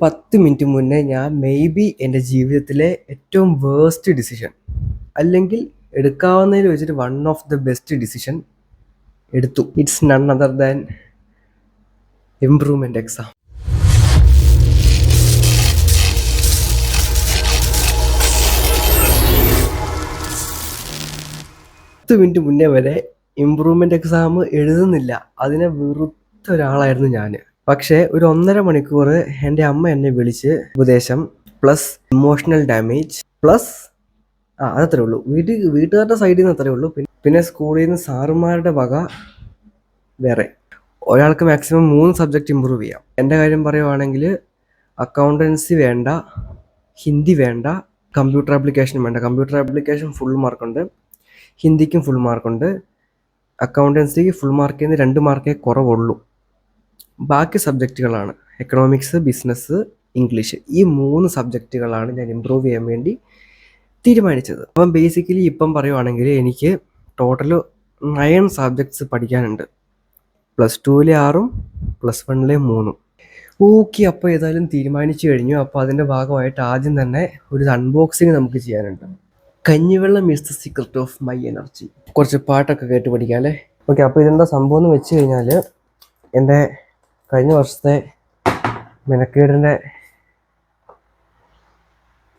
10 minute മുന്നേ ഞാൻ എൻ്റെ ജീവിതത്തിലെ ഏറ്റവും വേസ്റ്റ് ഡിസിഷൻ, അല്ലെങ്കിൽ എടുക്കാവുന്നതിൽ വെച്ചിട്ട് one of the best decision എടുത്തു. It's none other than improvement exam. 10 minute മുന്നേ വരെ ഇംപ്രൂവ്മെന്റ് എക്സാം എഴുതുന്നില്ല, അതിനെ വെറുത്ത ഒരാളായിരുന്നു ഞാൻ. പക്ഷേ ഒരു 1.5 മണിക്കൂർ എൻ്റെ അമ്മ എന്നെ വിളിച്ച് ഉപദേശം പ്ലസ് ഇമോഷണൽ ഡാമേജ് പ്ലസ് അതത്രേ ഉള്ളൂ. വീട്ടുകാരുടെ സൈഡിൽ നിന്ന് അത്രേ ഉള്ളൂ. പിന്നെ സ്കൂളിൽ നിന്ന് സാറുമാരുടെ വക വേറെ. ഒരാൾക്ക് മാക്സിമം 3 സബ്ജക്റ്റ് ഇമ്പ്രൂവ് ചെയ്യാം. എൻ്റെ കാര്യം പറയുവാണെങ്കിൽ അക്കൗണ്ടൻസി വേണ്ട, ഹിന്ദി വേണ്ട, കമ്പ്യൂട്ടർ ആപ്ലിക്കേഷൻ വേണ്ട. കമ്പ്യൂട്ടർ ആപ്ലിക്കേഷൻ ഫുൾ മാർക്കുണ്ട്, ഹിന്ദിക്കും ഫുൾ മാർക്കുണ്ട്, അക്കൗണ്ടൻസിക്ക് ഫുൾ മാർക്കിൽ നിന്ന് 2 മാർക്കേ കുറവുള്ളൂ. ബാക്കി സബ്ജക്റ്റുകളാണ് എക്കണോമിക്സ്, ബിസിനസ്, ഇംഗ്ലീഷ്. ഈ 3 സബ്ജക്റ്റുകളാണ് ഞാൻ ഇമ്പ്രൂവ് ചെയ്യാൻ വേണ്ടി തീരുമാനിച്ചത്. അപ്പം ബേസിക്കലി ഇപ്പം പറയുവാണെങ്കിൽ എനിക്ക് ടോട്ടൽ 9 സബ്ജക്ട്സ് പഠിക്കാനുണ്ട്. +2 6ഉം +1 3. ഓക്കെ, അപ്പോൾ ഏതായാലും തീരുമാനിച്ചു കഴിഞ്ഞു. അപ്പോൾ അതിൻ്റെ ഭാഗമായിട്ട് ആദ്യം തന്നെ ഒരു അൺബോക്സിങ് നമുക്ക് ചെയ്യാനുണ്ട്. കഞ്ഞിവെള്ളം is the secret of my energy. കുറച്ച് പാട്ടൊക്കെ കേട്ട് പഠിക്കാം അല്ലേ? ഓക്കെ, അപ്പോൾ ഇതെന്താ സംഭവം എന്ന് വെച്ച് കഴിഞ്ഞാൽ എൻ്റെ കഴിഞ്ഞ വർഷത്തെ മെനക്കേടിൻ്റെ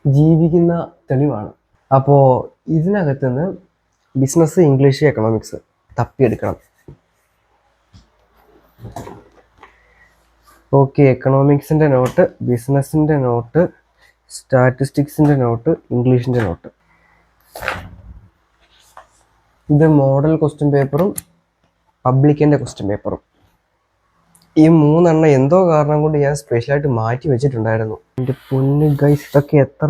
ജീവിക്കുന്ന തെളിവാണ്. അപ്പോൾ ഇതിനകത്ത് നിന്ന് ബിസിനസ്, ഇംഗ്ലീഷ്, എക്കണോമിക്സ് തപ്പിയെടുക്കണം. ഓക്കെ, എക്കണോമിക്സിൻ്റെ നോട്ട്, ബിസിനസ്സിൻ്റെ നോട്ട്, സ്റ്റാറ്റിസ്റ്റിക്സിൻ്റെ നോട്ട്, ഇംഗ്ലീഷിൻ്റെ നോട്ട്. ഇത് മോഡൽ ക്വസ്റ്റ്യൻ പേപ്പറും പബ്ലിക്കിൻ്റെ ക്വസ്റ്റ്യൻ പേപ്പറും. ഈ 3 എണ്ണം എന്തോ കാരണം കൊണ്ട് ഞാൻ സ്പെഷ്യലായിട്ട് മാറ്റി വെച്ചിട്ടുണ്ടായിരുന്നു. എൻ്റെ പൊന്നു ഗൈസ്, ഇതൊക്കെ എത്ര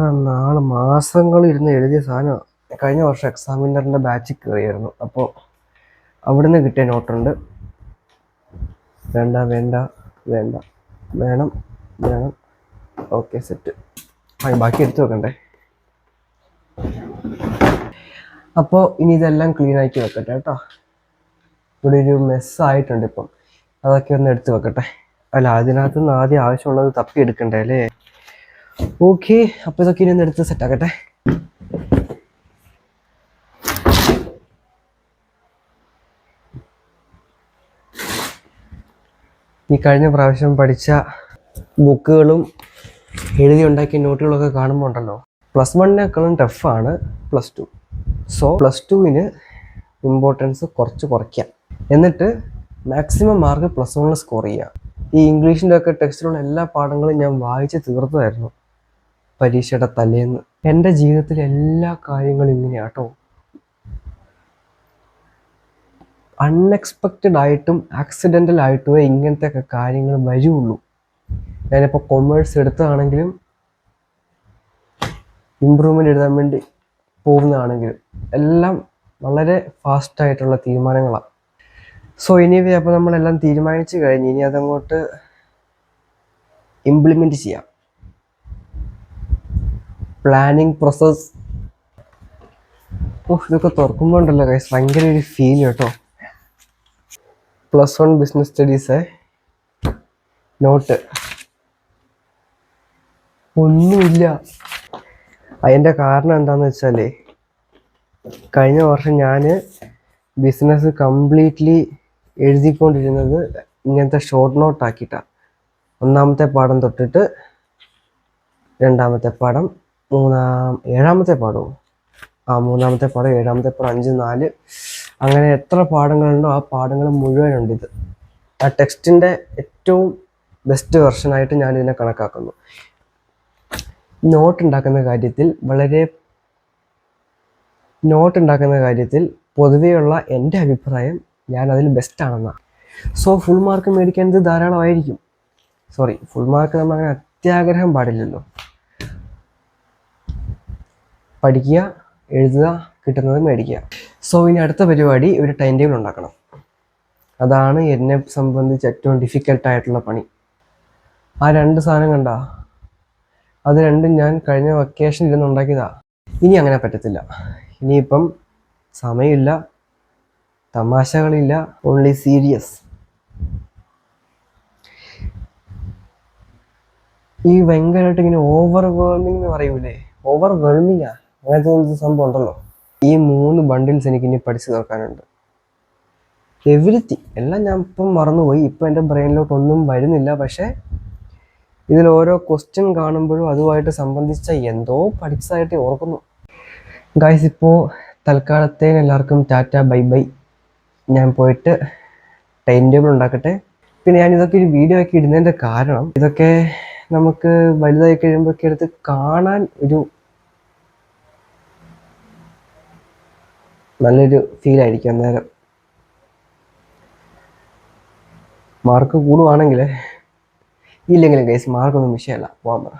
മാസങ്ങൾ ഇരുന്ന് എഴുതിയ സാധനമാണ്. കഴിഞ്ഞ വർഷം എക്സാമിനറിൻ്റെ ബാച്ചിൽ കയറിയായിരുന്നു. അപ്പോൾ അവിടുന്ന് കിട്ടിയ നോട്ടുണ്ട്. വേണ്ട വേണ്ട വേണ്ട, വേണം വേണം. Okay, set. ബാക്കി എടുത്തു വെക്കണ്ടേ? അപ്പോൾ ഇനി ഇതെല്ലാം ക്ലീൻ ആക്കി വെക്കട്ടെ കേട്ടോ. ഇവിടെ ഒരു മെസ്സായിട്ടുണ്ട് ഇപ്പം. അതൊക്കെ ഒന്ന് എടുത്ത് വെക്കട്ടെ. അല്ല, അതിനകത്ത് നിന്ന് ആദ്യം ആവശ്യമുള്ളത് തപ്പി എടുക്കണ്ടേ അല്ലേ? ഓക്കെ, അപ്പോൾ ഇതൊക്കെ ഇനി ഒന്ന് എടുത്ത് സെറ്റാക്കട്ടെ. ഈ കഴിഞ്ഞ പ്രാവശ്യം പഠിച്ച ബുക്കുകളും എഴുതി ഉണ്ടാക്കിയ നോട്ടുകളൊക്കെ കാണുമ്പോൾ ഉണ്ടല്ലോ, +1നേക്കാളും ടഫാണ് +2. സോ +2ന് ഇമ്പോർട്ടൻസ് കുറയ്ക്കാം. എന്നിട്ട് മാക്സിമം മാർക്ക് +1 സ്കോർ ചെയ്യുക. ഈ ഇംഗ്ലീഷിൻ്റെ ഒക്കെ ടെക്സ്റ്റിലുള്ള എല്ലാ പാഠങ്ങളും ഞാൻ വായിച്ച് തീർത്തതായിരുന്നു പരീക്ഷയുടെ തലേന്ന്. എൻ്റെ ജീവിതത്തിലെ എല്ലാ കാര്യങ്ങളും ഇങ്ങനെയാട്ടോ. അൺഎക്സ്പെക്റ്റഡ് ആയിട്ടും ആക്സിഡൻ്റൽ ആയിട്ടുമേ ഇങ്ങനത്തെ ഒക്കെ കാര്യങ്ങൾ വരുള്ളൂ. ഞാനിപ്പോൾ കൊമേഴ്സ് എടുത്തതാണെങ്കിലും ഇമ്പ്രൂവ്മെൻ്റ് എഴുതാൻ വേണ്ടി പോകുന്നതാണെങ്കിലും എല്ലാം വളരെ ഫാസ്റ്റായിട്ടുള്ള തീരുമാനങ്ങളാണ്. സോ എനിവേ, അപ്പോൾ നമ്മളെല്ലാം തീരുമാനിച്ചു കഴിഞ്ഞ് ഇനി അതങ്ങോട്ട് ഇംപ്ലിമെൻറ്റ് ചെയ്യാം. Planning process. ഇതൊക്കെ തുറക്കുമ്പോൾ ഉണ്ടല്ലോ ഗൈസ്, ഭയങ്കര ഒരു ഫീൽ കേട്ടോ. +1 ബിസിനസ് സ്റ്റഡീസ് നോട്ട് ഒന്നുമില്ല. അതിൻ്റെ കാരണം എന്താണെന്ന് വെച്ചാൽ കഴിഞ്ഞ വർഷം ഞാൻ ബിസിനസ് കംപ്ലീറ്റ്ലി എഴുതിക്കൊണ്ടിരുന്നത് ഇങ്ങനത്തെ ഷോർട്ട് നോട്ടാക്കിയിട്ടാണ്. 1ാമത്തെ പാഠം തൊട്ടിട്ട് 2ാമത്തെ പാഠം, 7ാമത്തെ പാഠവും 3ാമത്തെ പാഠം, 7ാമത്തെ പാഠം, 5, 4, അങ്ങനെ എത്ര പാഠങ്ങളുണ്ടോ ആ പാഠങ്ങൾ മുഴുവനുണ്ട്. ഇത് ആ ടെക്സ്റ്റിൻ്റെ ഏറ്റവും ബെസ്റ്റ് വെർഷനായിട്ട് ഞാൻ ഇതിനെ കണക്കാക്കുന്നു. നോട്ട് ഉണ്ടാക്കുന്ന കാര്യത്തിൽ പൊതുവെയുള്ള എൻ്റെ അഭിപ്രായം ഞാൻ അതിൽ ബെസ്റ്റാണെന്നാണ്. സോ ഫുൾ മാർക്ക് മേടിക്കുന്നത് ധാരാളമായിരിക്കും. ഫുൾ മാർക്ക് നമ്മൾ അങ്ങനെ അത്യാഗ്രഹം പാടില്ലല്ലോ. പഠിക്കുക, എഴുതുക, കിട്ടുന്നത് മേടിക്കുക. സോ ഇനി അടുത്ത പരിപാടി ഒരു ടൈം ടേബിൾ ഉണ്ടാക്കണം. അതാണ് എന്നെ സംബന്ധിച്ച് ഏറ്റവും ഡിഫിക്കൽട്ടായിട്ടുള്ള പണി. ആ 2 സാധനം കണ്ട, അത് രണ്ടും ഞാൻ കഴിഞ്ഞ വെക്കേഷൻ ഇരുന്ന് ഉണ്ടാക്കിയതാ. ഇനി അങ്ങനെ പറ്റത്തില്ല. ഇനിയിപ്പം സമയമില്ല, തമാശകളില്ല, ഓൺലി സീരിയസ്. ഈ ഭയങ്കരമായിട്ട് ഇങ്ങനെ ഓവർ വേൾമിംഗ് എന്ന് പറയൂലേ, ഓവർ വേൾമിങ്ങാ അങ്ങനത്തെ ഒരു സംഭവം ഉണ്ടല്ലോ. ഈ 3 ബണ്ടിൽസ് എനിക്ക് ഇനി പഠിച്ചു തീർക്കാനുണ്ട്. എവരിത്തിങ് എല്ലാം ഞാൻ ഇപ്പം മറന്നുപോയി, ഇപ്പം എൻ്റെ ബ്രെയിനിലോട്ട് ഒന്നും വരുന്നില്ല. പക്ഷേ ഇതിൽ ഓരോ ക്വസ്റ്റ്യൻ കാണുമ്പോഴും അതുമായിട്ട് സംബന്ധിച്ച എന്തോ പഠിച്ചതായിട്ട് ഓർക്കുന്നു. ഗായ്സ്, ഇപ്പോൾ തൽക്കാലത്തേന് എല്ലാവർക്കും ടാറ്റ ബൈ ബൈ. ഞാൻ പോയിട്ട് ടൈം ടേബിൾ ഉണ്ടാക്കട്ടെ. പിന്നെ ഞാൻ ഇതൊക്കെ ഒരു വീഡിയോ ആക്കി ഇടുന്നതിൻ്റെ കാരണം ഇതൊക്കെ നമുക്ക് വലുതായി കഴിയുമ്പോഴൊക്കെ എടുത്ത് കാണാൻ ഒരു നല്ലൊരു ഫീലായിരിക്കും. അന്നേരം മാർക്ക് കൂടുവാണെങ്കിൽ ഇല്ലെങ്കിലും ഗൈസ് മാർക്കൊന്നും വിഷയമല്ല, പോകാൻ പറ.